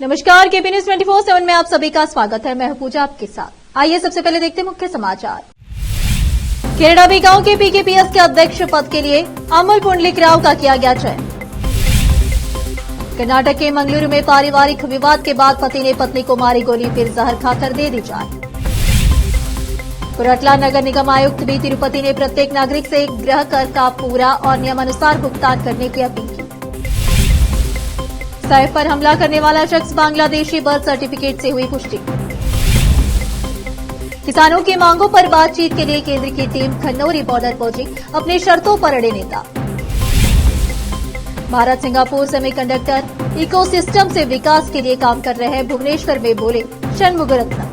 नमस्कार, KP news 24/7 में आप सभी का स्वागत है। मैं हूं पूजा आपके साथ। आइए सबसे पहले देखते हैं मुख्य समाचार। केरडाबी गांव के पीकेपीएस के अध्यक्ष पद के लिए अमल पुंडलिक राव का किया गया चयन। कर्नाटक के मंगलुरु में पारिवारिक विवाद के बाद पति ने पत्नी को मारी गोली, फिर जहर खाकर दे दी जान। कोरटला नगर निगम आयुक्त बी तिरुपति ने प्रत्येक नागरिक से गृह कर का पूरा और नियमानुसार भुगतान करने की अपील की। सैफ पर हमला करने वाला शख्स बांग्लादेशी बर्थ सर्टिफिकेट से हुई पुष्टि। किसानों की मांगों पर बातचीत के लिए केंद्र की टीम खन्नौरी बॉर्डर पहुंची, अपनी शर्तों पर अड़े नेता। भारत सिंगापुर सेमीकंडक्टर इकोसिस्टम से विकास के लिए काम कर रहे हैं, भुवनेश्वर में बोले षणमुगरत्न।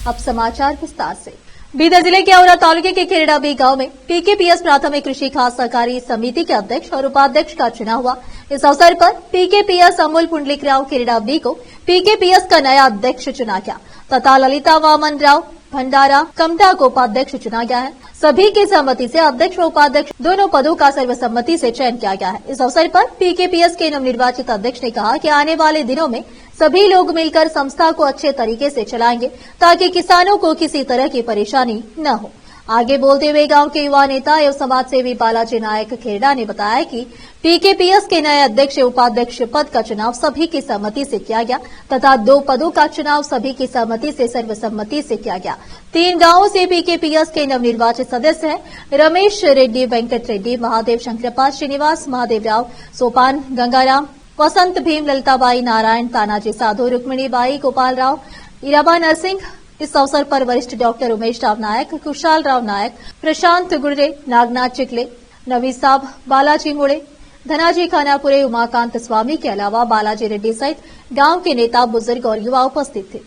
अब समाचार विस्तार से। बीदर जिले के औरा तालुके के केरडाबी गांव में पीकेपीएस प्राथमिक कृषि खास सहकारी समिति के अध्यक्ष और उपाध्यक्ष का चुनाव हुआ। इस अवसर पर पीकेपीएस अमूल पुंडलिक राव केरडाबी को पीकेपीएस का नया अध्यक्ष चुना गया तथा ललिता वामन राव भंडारा कमटा को उपाध्यक्ष चुना गया है। सभी की सहमति से अध्यक्ष व उपाध्यक्ष दोनों पदों का सर्वसम्मति से चयन किया गया है। इस अवसर पर पीकेपीएस के नवनिर्वाचित अध्यक्ष ने कहा कि आने वाले दिनों में सभी लोग मिलकर संस्था को अच्छे तरीके से चलाएंगे ताकि किसानों को किसी तरह की परेशानी न हो। आगे बोलते हुए गांव के युवा नेता एवं समाज सेवी बालाजी नायक खेड़ा ने बताया कि पीकेपीएस के नए अध्यक्ष उपाध्यक्ष पद का चुनाव सभी की सहमति से किया गया तथा 2 पदों का चुनाव सभी की सहमति से सर्वसम्मति से किया गया। 3 गांवों से पीकेपीएस के नवनिर्वाचित सदस्य हैं रमेश रेड्डी, वेंकट रेड्डी, महादेव शंकरप्पा, श्रीनिवास, महादेव राव, सोपान गंगाराम, वसंत भीम, ललिताबाई, नारायण, तानाजी साधु, रुक्मिणीबाई, गोपाल राव, इराबा नरसिंह। इस अवसर पर वरिष्ठ डॉक्टर उमेश राव नायक, कुशाल राव नायक, प्रशांत गुर्रे, नागनाथ चिकले, नवी साहब, बालाजी मुड़े, धनाजी खानापुरे, उमाकांत स्वामी के अलावा बालाजी रेड्डी सहित गांव के नेता, बुजुर्ग और युवा उपस्थित थे।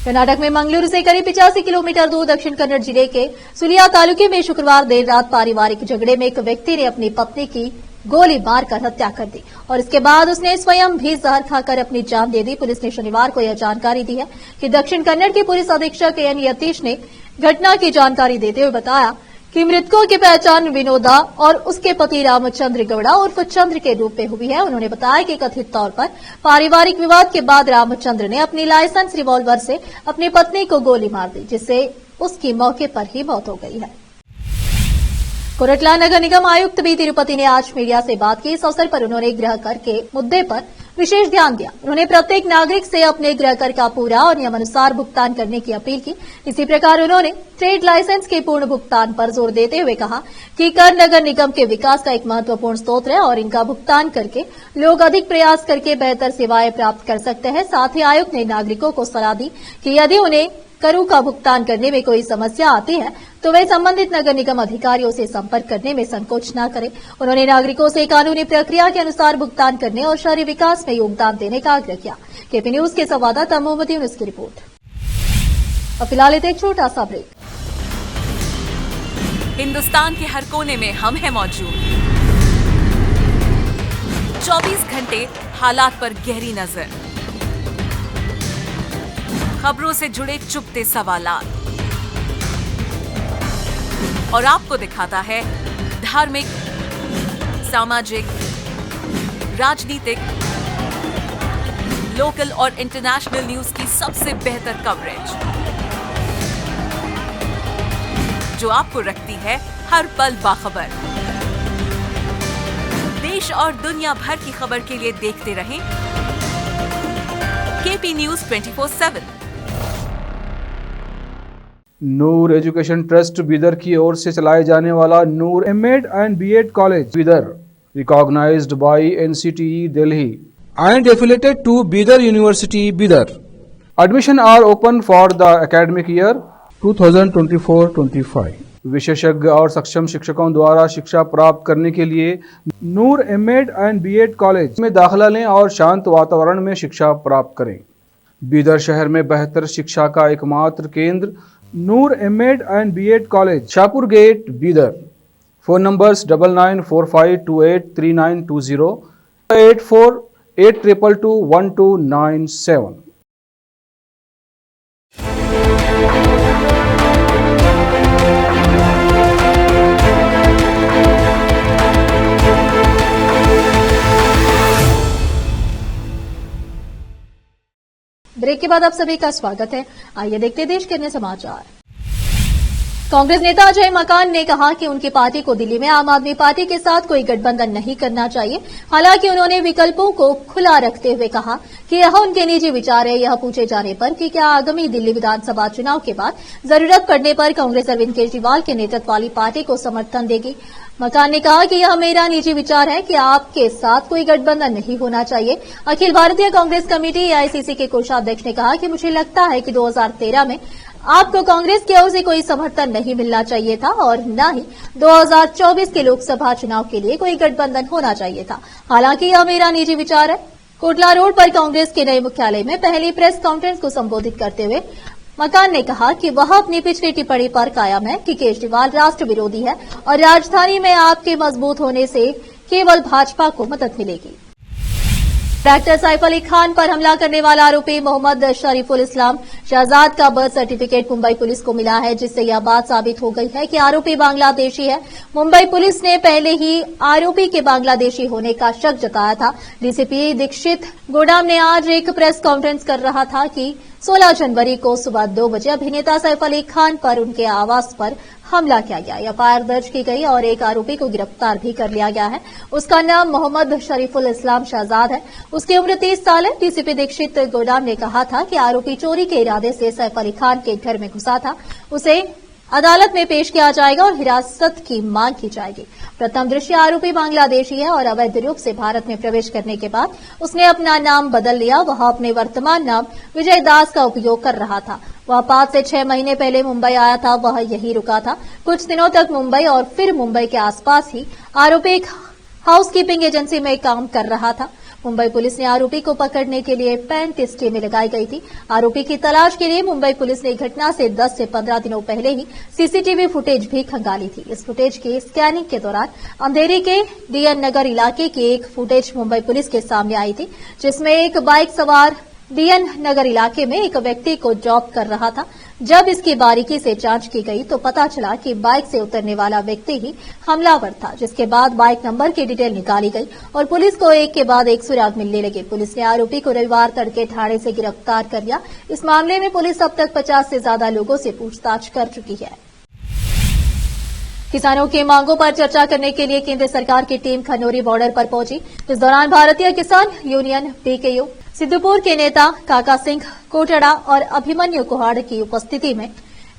कर्नाटक में मंगलुरु से करीब 85 किलोमीटर दूर दक्षिण कन्नड़ जिले के सुलिया तालुके में शुक्रवार देर रात पारिवारिक झगड़े में एक व्यक्ति ने अपनी पत्नी की गोली मारकर हत्या कर दी और इसके बाद उसने स्वयं भी जहर खाकर अपनी जान दे दी। पुलिस ने शनिवार को यह जानकारी दी है कि दक्षिण कन्नड़ के पुलिस अधीक्षक एन यतीश ने घटना की जानकारी देते हुए बताया कि मृतकों की पहचान विनोदा और उसके पति रामचंद्र गौड़ा उर्फ चंद्र के रूप में हुई है। उन्होंने बताया कि कथित तौर पर पारिवारिक विवाद के बाद रामचंद्र ने अपनी लाइसेंस रिवॉल्वर से अपनी पत्नी को गोली मार दी, जिससे उसकी मौके पर ही मौत हो गई है। कोरटला नगर निगम आयुक्त बी तिरुपति ने आज मीडिया से बात की। इस अवसर पर उन्होंने गृह कर के मुद्दे पर विशेष ध्यान दिया। उन्होंने प्रत्येक नागरिक से अपने गृह कर का पूरा और नियमानुसार भुगतान करने की अपील की। इसी प्रकार उन्होंने ट्रेड लाइसेंस के पूर्ण भुगतान पर जोर देते हुए कहा कि कर नगर निगम के विकास का एक महत्वपूर्ण स्रोत है और इनका भुगतान करके लोग अधिक प्रयास करके बेहतर सेवाएं प्राप्त कर सकते हैं। साथ ही आयुक्त ने नागरिकों को सलाह दी कि यदि उन्हें करों का भुगतान करने में कोई समस्या आती है तो वे संबंधित नगर निगम अधिकारियों से संपर्क करने में संकोच न करें। उन्होंने नागरिकों से कानूनी प्रक्रिया के अनुसार भुगतान करने और शहरी विकास में योगदान देने का आग्रह किया। केपी न्यूज के संवाददाता मोहम्मद यूनुस की रिपोर्ट। अब फिलहाल एक छोटा सा ब्रेक। हिंदुस्तान के हर कोने में हम हैं मौजूद। 24 घंटे हालात पर गहरी नजर, खबरों से जुड़े चुपते सवालात और आपको दिखाता है धार्मिक, सामाजिक, राजनीतिक, लोकल और इंटरनेशनल न्यूज की सबसे बेहतर कवरेज जो आपको रखती है हर पल बाखबर। देश और दुनिया भर की खबर के लिए देखते रहें KP news 24/7। Noor education trust Bidar की ओर से चलाए जाने वाला Noor MEd and BEd college Bidar, recognised by NCTE Delhi and affiliated to Bidar University, Bidar. Admission are open for the academic year 2024-25. विशेषज्ञ और सक्षम शिक्षकों द्वारा शिक्षा प्राप्त करने के लिए नूर एमएड एंड बीएड कॉलेज में दाखिला लें और शांत वातावरण में शिक्षा प्राप्त करें। बीदर शहर में बेहतर शिक्षा का एकमात्र केंद्र Noor MEd and BEd college, Shahpur gate, Bidar. Phone numbers 9945283920, 8482221297। Break के बाद आप सभी का स्वागत है। आइए देखते देश के अन्य समाचार। कांग्रेस नेता अजय मकान ने कहा कि उनकी पार्टी को दिल्ली में आम आदमी पार्टी के साथ कोई गठबंधन नहीं करना चाहिए। हालांकि उन्होंने विकल्पों को खुला रखते हुए कहा कि यह उनके निजी विचार है। यह पूछे जाने पर कि क्या आगामी दिल्ली विधानसभा चुनाव के बाद जरूरत पड़ने पर कांग्रेस अरविंद केजरीवाल के नेतृत्व वाली पार्टी को समर्थन देगी, मकान ने कहा कि यह मेरा निजी विचार है कि आपके साथ कोई गठबंधन नहीं होना चाहिए। अखिल भारतीय कांग्रेस कमेटी एआईसीसी के कोषाध्यक्ष ने कहा कि मुझे लगता है कि 2013 में आपको कांग्रेस की ओर से कोई समर्थन नहीं मिलना चाहिए था और न ही 2024 के लोकसभा चुनाव के लिए कोई गठबंधन होना चाहिए था। हालांकि यह मेरा निजी विचार है। कोटला रोड पर कांग्रेस के नए मुख्यालय में पहली प्रेस कॉन्फ्रेंस को संबोधित करते हुए मकान ने कहा कि वह अपनी पिछली टिप्पणी पर कायम है कि केजरीवाल राष्ट्र विरोधी है और राजधानी में आपके मजबूत होने से केवल भाजपा को मदद मिलेगी। डॉक्टर सैफ अली खान पर हमला करने वाला आरोपी मोहम्मद शरीफुल इस्लाम शहजाद का बर्थ सर्टिफिकेट मुंबई पुलिस को मिला है, जिससे यह बात साबित हो गई है कि आरोपी बांग्लादेशी है। मुंबई पुलिस ने पहले ही आरोपी के बांग्लादेशी होने का शक जताया था। डीसीपी दीक्षित गोडाम ने आज एक प्रेस कॉन्फ्रेंस कर रहा था कि 16 जनवरी को सुबह 2 बजे अभिनेता सैफ अली खान पर उनके आवास पर हमला किया गया। एफआईआर दर्ज की गई और एक आरोपी को गिरफ्तार भी कर लिया गया है। उसका नाम मोहम्मद शरीफुल इस्लाम शहजाद है। उसकी उम्र 30 साल है। डीसीपी दीक्षित गोडाम ने कहा था कि आरोपी चोरी के इरादे से सैफ अली खान के घर में घुसा था। उसे अदालत में पेश किया जाएगा और हिरासत की मांग की जाएगी। प्रथम दृष्टया आरोपी बांग्लादेशी है और अवैध रूप से भारत में प्रवेश करने के बाद उसने अपना नाम बदल लिया। वह अपने वर्तमान नाम विजय दास का उपयोग कर रहा था। वह 5 से 6 महीने पहले मुंबई आया था। वह यहीं रुका था। कुछ दिनों तक मुंबई और फिर मुंबई के आसपास ही आरोपी एक हाउसकीपिंग एजेंसी में काम कर रहा था। मुंबई पुलिस ने आरोपी को पकड़ने के लिए 35 टीमें लगाई गई थी। आरोपी की तलाश के लिए मुंबई पुलिस ने घटना से 10 से 15 दिनों पहले ही सीसीटीवी फुटेज भी खंगाली थी। इस फुटेज की स्कैनिंग के दौरान अंधेरी के डीएन नगर इलाके की एक फुटेज मुंबई पुलिस के सामने आई थी, जिसमें एक बाइक सवार डीएन नगर इलाके में एक व्यक्ति को जॉब कर रहा था। जब इसकी बारीकी से जांच की गई तो पता चला कि बाइक से उतरने वाला व्यक्ति ही हमलावर था, जिसके बाद बाइक नंबर की डिटेल निकाली गई और पुलिस को एक के बाद एक सुराग मिलने लगे। पुलिस ने आरोपी को रविवार तड़के ठाणे से गिरफ्तार कर लिया। इस मामले में पुलिस अब तक 50 से ज्यादा लोगों से पूछताछ कर चुकी है। किसानों की मांगों पर चर्चा करने के लिए केंद्र सरकार की टीम खनौरी बॉर्डर पर पहुंची। इस दौरान भारतीय किसान यूनियन पीकेयू सिद्धपुर के नेता काका सिंह कोटड़ा और अभिमन्यु कुहाड़ की उपस्थिति में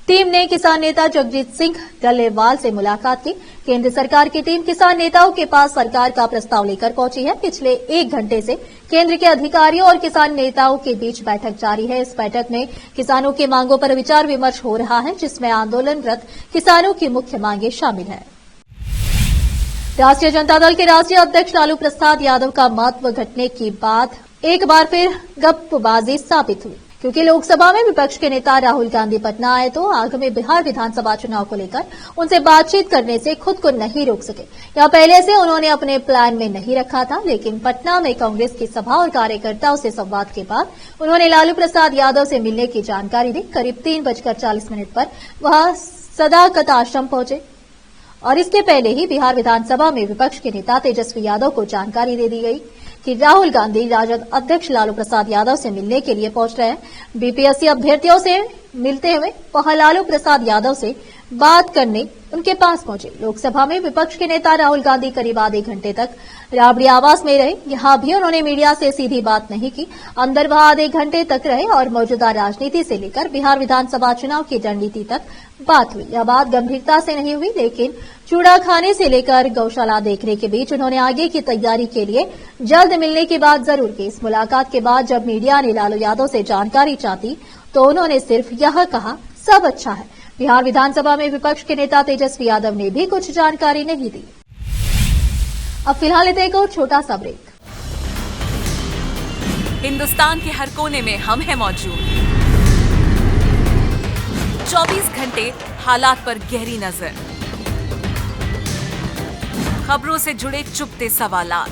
टीम ने किसान नेता जगजीत सिंह डल्लेवाल से मुलाकात की। केंद्र सरकार की टीम किसान नेताओं के पास सरकार का प्रस्ताव लेकर पहुंची है। पिछले 1 घंटे से केंद्र के अधिकारियों और किसान नेताओं के बीच बैठक जारी है। इस बैठक में किसानों की मांगों पर विचार विमर्श हो रहा है, जिसमें आंदोलनरत किसानों की मुख्य मांगे शामिल है। राष्ट्रीय जनता दल के राष्ट्रीय अध्यक्ष लालू प्रसाद यादव का महत्व घटने के बाद एक बार फिर गप्पबाजी साबित हुई, क्योंकि लोकसभा में विपक्ष के नेता राहुल गांधी पटना आए तो आगामी बिहार विधानसभा चुनाव को लेकर उनसे बातचीत करने से खुद को नहीं रोक सके। यह पहले से उन्होंने अपने प्लान में नहीं रखा था, लेकिन पटना में कांग्रेस की सभा और कार्यकर्ताओं से संवाद के बाद उन्होंने लालू प्रसाद यादव से मिलने की जानकारी दी। करीब 3:40 पर वह सदाकत आश्रम पहुंचे और इसके पहले ही बिहार विधानसभा में विपक्ष के नेता तेजस्वी यादव को जानकारी दे दी गई कि राहुल गांधी राजद अध्यक्ष लालू प्रसाद यादव से मिलने के लिए पहुंच रहे हैं। बीपीएससी अभ्यर्थियों से मिलते हुए वह लालू प्रसाद यादव से बात करने उनके पास पहुंचे। लोकसभा में विपक्ष के नेता राहुल गांधी करीब आधे घंटे तक राबड़ी आवास में रहे। यहां भी उन्होंने मीडिया से सीधी बात नहीं की। अंदर वह आधे घंटे तक रहे और मौजूदा राजनीति से लेकर बिहार विधानसभा चुनाव की रणनीति तक बात हुई। यह बात गंभीरता से नहीं हुई, लेकिन चूड़ा खाने से लेकर गौशाला देखने के बीच उन्होंने आगे की तैयारी के लिए जल्द मिलने की बात जरूर की। इस मुलाकात के बाद जब मीडिया ने लालू यादव से जानकारी चाहती तो उन्होंने सिर्फ यह कहा, सब अच्छा है। बिहार विधानसभा में विपक्ष के नेता तेजस्वी यादव ने भी कुछ जानकारी नहीं दी। अब फिलहाल लेते एक और छोटा सा ब्रेक। हिंदुस्तान के हर कोने में हम हैं मौजूद। 24 घंटे हालात पर गहरी नजर, खबरों से जुड़े चुपते सवालात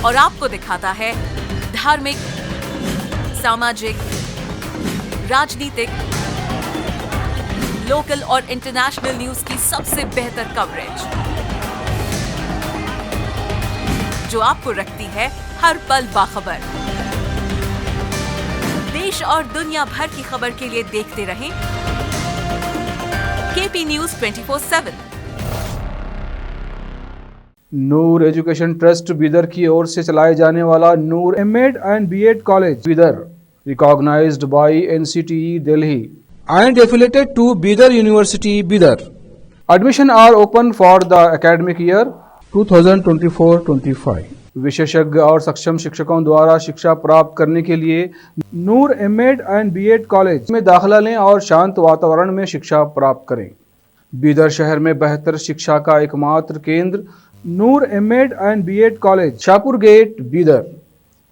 और आपको दिखाता है धार्मिक, सामाजिक, राजनीतिक, लोकल और इंटरनेशनल न्यूज की सबसे बेहतर कवरेज, जो आपको रखती है हर पल बाखबर। देश और दुनिया भर की खबर के लिए देखते रहें KP News 24/7। Noor education trust Bidar की ओर से चलाए जाने वाला Noor MEd and BEd college Bidar recognised by NCTE Delhi and affiliated to Bidar University, Bidar. Admission are open for the academic year 2024-25. विशेषज्ञ और सक्षम शिक्षकों द्वारा शिक्षा प्राप्त करने के लिए नूर एमएड एंड बीएड कॉलेज में दाखिला लें और शांत वातावरण में शिक्षा प्राप्त करें। बीदर शहर में बेहतर शिक्षा का एकमात्र केंद्र Noor MEd and BEd college, Shahpur gate, Bidar.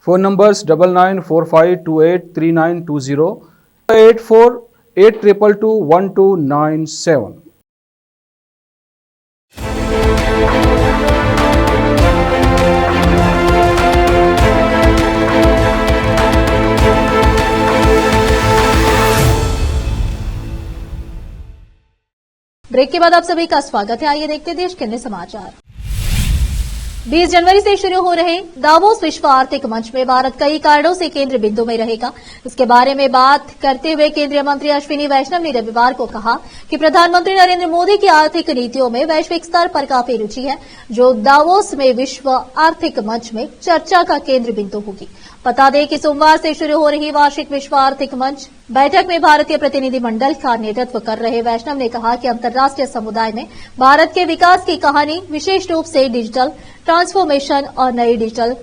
Phone numbers 9945283920 8482221297। Break के बाद आप सभी का स्वागत है। आइए देखते हैं देश के अन्य समाचार। 20 जनवरी से शुरू हो रहे दावोस विश्व आर्थिक मंच में भारत कई कारणों से केंद्र बिंदु में रहेगा। इसके बारे में बात करते हुए केंद्रीय मंत्री अश्विनी वैष्णव ने रविवार को कहा कि प्रधानमंत्री नरेंद्र मोदी की आर्थिक नीतियों में वैश्विक स्तर पर काफी रुचि है, जो दावोस में विश्व आर्थिक मंच में चर्चा का केंद्र बिंदु होगी। बता दें कि सोमवार से शुरू हो रही वार्षिक विश्व आर्थिक मंच बैठक में भारतीय प्रतिनिधिमंडल का नेतृत्व कर रहे वैष्णव ने कहा कि अंतर्राष्ट्रीय समुदाय में भारत के विकास की कहानी विशेष रूप से डिजिटल ट्रांसफॉर्मेशन और नई डिजिटल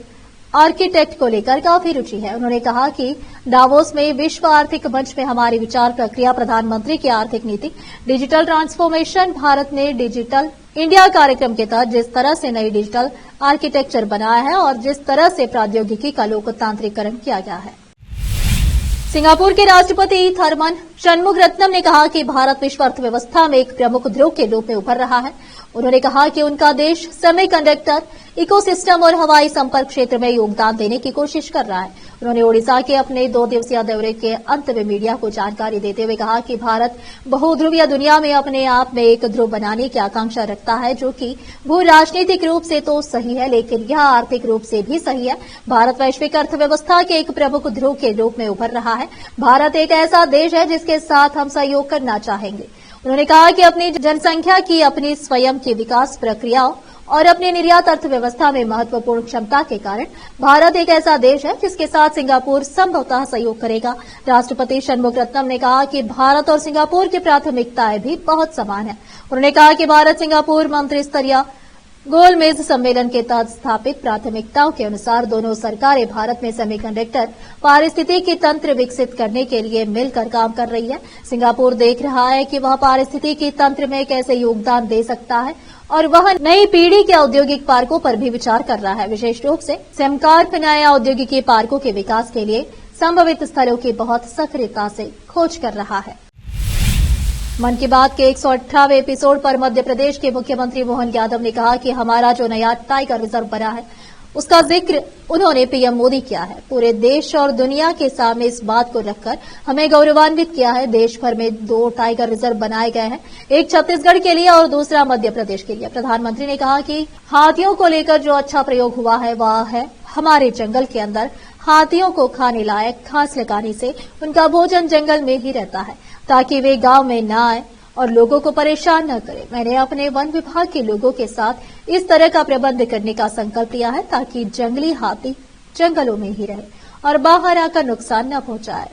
आर्किटेक्ट को लेकर काफी रुचि है। उन्होंने कहा कि दावोस में विश्व आर्थिक मंच में हमारी विचार प्रक्रिया, प्रधानमंत्री की आर्थिक नीति, डिजिटल ट्रांसफॉर्मेशन, भारत ने डिजिटल इंडिया कार्यक्रम के तहत जिस तरह से नई डिजिटल आर्किटेक्चर बनाया है और जिस तरह से प्रौद्योगिकी का लोकतांत्रिकरण किया गया है। सिंगापुर के राष्ट्रपति थरमन शनमुगरत्नम ने कहा कि भारत विश्व अर्थव्यवस्था में एक प्रमुख ध्रुव के रूप में उभर रहा है। उन्होंने कहा कि उनका देश सेमीकंडक्टर इकोसिस्टम और हवाई संपर्क क्षेत्र में योगदान देने की कोशिश कर रहा है। उन्होंने ओडिशा के अपने 2 दिवसीय दौरे के अंत में मीडिया को जानकारी देते हुए कहा कि भारत बहुध्रुवीय दुनिया में अपने आप में एक ध्रुव बनाने की आकांक्षा रखता है, जो कि भू राजनीतिक रूप से तो सही है, लेकिन यह आर्थिक रूप से भी सही है। भारत वैश्विक अर्थव्यवस्था के एक प्रमुख ध्रुव के रूप में उभर रहा है। भारत एक ऐसा देश है जिसके साथ हम सहयोग करना चाहेंगे। उन्होंने कहा कि अपनी जनसंख्या की, अपनी स्वयं की विकास प्रक्रियाओं और अपनी निर्यात अर्थव्यवस्था में महत्वपूर्ण क्षमता के कारण भारत एक ऐसा देश है जिसके साथ सिंगापुर संभवतः सहयोग करेगा। राष्ट्रपति शनमुगरत्नम ने कहा कि भारत और सिंगापुर की प्राथमिकताएं भी बहुत समान है। उन्होंने कहा कि भारत सिंगापुर मंत्री स्तरीय गोलमेज सम्मेलन के तहत स्थापित प्राथमिकताओं के अनुसार दोनों सरकारें भारत में सेमीकंडक्टर पारिस्थितिकी तंत्र विकसित करने के लिए मिलकर काम कर रही है। सिंगापुर देख रहा है कि वह पारिस्थितिकी तंत्र में कैसे योगदान दे सकता है और वह नई पीढ़ी के औद्योगिक पार्कों पर भी विचार कर रहा है, विशेष रूप से सेमकार्प नए औद्योगिकी पार्कों के विकास के लिए संभावित स्थलों की बहुत सक्रियता से खोज कर रहा है। मन की बात के 118वें एपिसोड पर मध्य प्रदेश के मुख्यमंत्री मोहन यादव ने कहा कि हमारा जो नया टाइगर रिजर्व बना है उसका जिक्र उन्होंने पीएम मोदी किया है। पूरे देश और दुनिया के सामने इस बात को रखकर हमें गौरवान्वित किया है। देश भर में 2 टाइगर रिजर्व बनाए गए हैं, एक छत्तीसगढ़ के लिए और दूसरा मध्य प्रदेश के लिए। प्रधानमंत्री ने कहा कि हाथियों को लेकर जो अच्छा प्रयोग हुआ है वह है हमारे जंगल के अंदर हाथियों को खाने लायक घास लगाने से उनका भोजन जंगल में ही रहता है, ताकि वे गांव में न आए और लोगों को परेशान न करें। मैंने अपने वन विभाग के लोगों के साथ इस तरह का प्रबंध करने का संकल्प लिया है ताकि जंगली हाथी जंगलों में ही रहे और बाहर आकर नुकसान न पहुंचाए।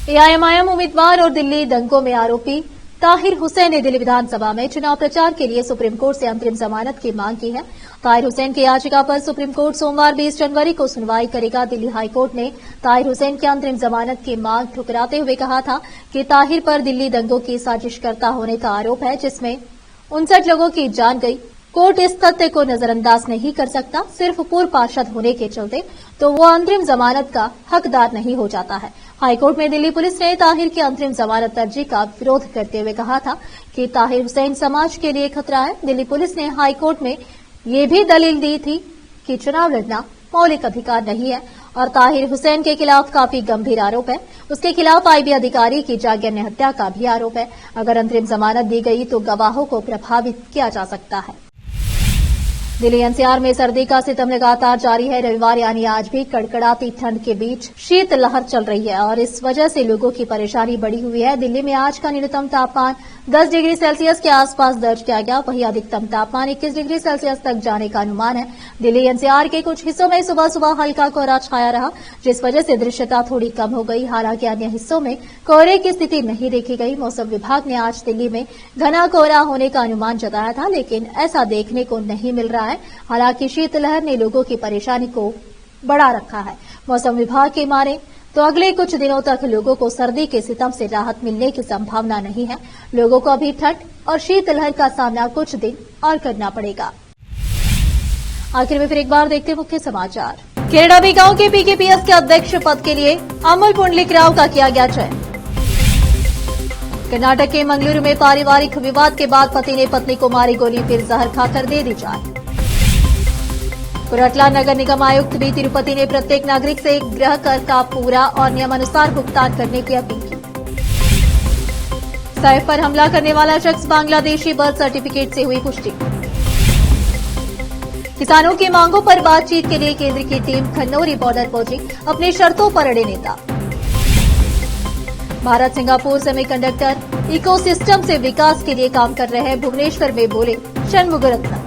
एआईएमआईएम उम्मीदवार और दिल्ली दंगों में आरोपी ताहिर हुसैन ने दिल्ली विधानसभा में चुनाव प्रचार के लिए सुप्रीम कोर्ट से अंतरिम जमानत की मांग की है। ताहिर हुसैन की याचिका पर सुप्रीम कोर्ट सोमवार 20 जनवरी को सुनवाई करेगा। दिल्ली हाईकोर्ट ने ताहिर हुसैन की अंतरिम जमानत की मांग ठुकराते हुए कहा था कि ताहिर पर दिल्ली दंगों की साजिशकर्ता होने का आरोप है, जिसमें 59 लोगों की जान गई। कोर्ट इस तथ्य को नजरअंदाज नहीं कर सकता। सिर्फ पूर्व पार्षद होने के चलते तो वो अंतरिम जमानत का हकदार नहीं हो जाता है। हाईकोर्ट में दिल्ली पुलिस ने ताहिर की अंतरिम जमानत अर्जी का विरोध करते हुए कहा था कि ताहिर हुसैन समाज के लिए खतरा है। दिल्ली पुलिस ने हाईकोर्ट में ये भी दलील दी थी कि चुनाव लड़ना मौलिक अधिकार नहीं है और ताहिर हुसैन के खिलाफ काफी गंभीर आरोप है। उसके खिलाफ आईबी अधिकारी की जागन्य हत्या का भी आरोप है। अगर अंतरिम जमानत दी गई तो गवाहों को प्रभावित किया जा सकता है। दिल्ली एनसीआर में सर्दी का सितम लगातार जारी है। रविवार यानी आज भी कड़कड़ाती ठंड के बीच शीत लहर चल रही है और इस वजह से लोगों की परेशानी बढ़ी हुई है। दिल्ली में आज का न्यूनतम तापमान 10 डिग्री सेल्सियस के आसपास दर्ज किया गया, वहीं अधिकतम तापमान 21 डिग्री सेल्सियस तक जाने का अनुमान है। दिल्ली एनसीआर के कुछ हिस्सों में सुबह सुबह हल्का कोहरा छाया रहा, जिस वजह से दृश्यता थोड़ी कम हो गई। हालांकि अन्य हिस्सों में कोहरे की स्थिति नहीं देखी गई। मौसम विभाग ने आज दिल्ली में घना कोहरा होने का अनुमान जताया था, लेकिन ऐसा देखने को नहीं मिल रहा है। हालांकि शीतलहर ने लोगों की परेशानी को बढ़ा रखा है। मौसम विभाग के माने तो अगले कुछ दिनों तक लोगों को सर्दी के सितम से राहत मिलने की संभावना नहीं है। लोगों को अभी ठंड और शीतलहर का सामना कुछ दिन और करना पड़ेगा। आखिर में फिर एक बार देखते मुख्य समाचार। केरडाबी गांव के पीकेपीएस के अध्यक्ष पद के लिए अमल पुंडलिक राव का किया गया चयन। कर्नाटक के मंगलुरु में पारिवारिक विवाद के बाद पति ने पत्नी को मारी गोली, फिर जहर खाकर दे दी जान। कुरटला नगर निगम आयुक्त बी तिरुपति ने प्रत्येक नागरिक से गृह कर का पूरा और नियमानुसार भुगतान करने की अपील की। सैफ पर हमला करने वाला शख्स बांग्लादेशी, बर्थ सर्टिफिकेट से हुई पुष्टि। किसानों की मांगों पर बातचीत के लिए केंद्र की टीम खन्नौरी बॉर्डर पहुंची, अपनी शर्तों पर अड़े नेता। भारत सिंगापुर सेमीकंडक्टर इकोसिस्टम से विकास के लिए काम कर रहे हैं, भुवनेश्वर में बोले षणमुगरत्न।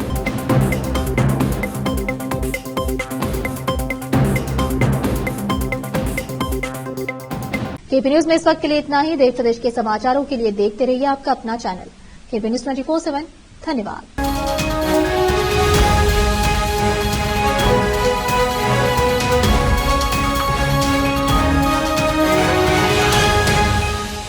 केपी न्यूज में इस वक्त के लिए इतना ही। देश प्रदेश के समाचारों के लिए देखते रहिए आपका अपना चैनल केपी न्यूज 24/7। धन्यवाद।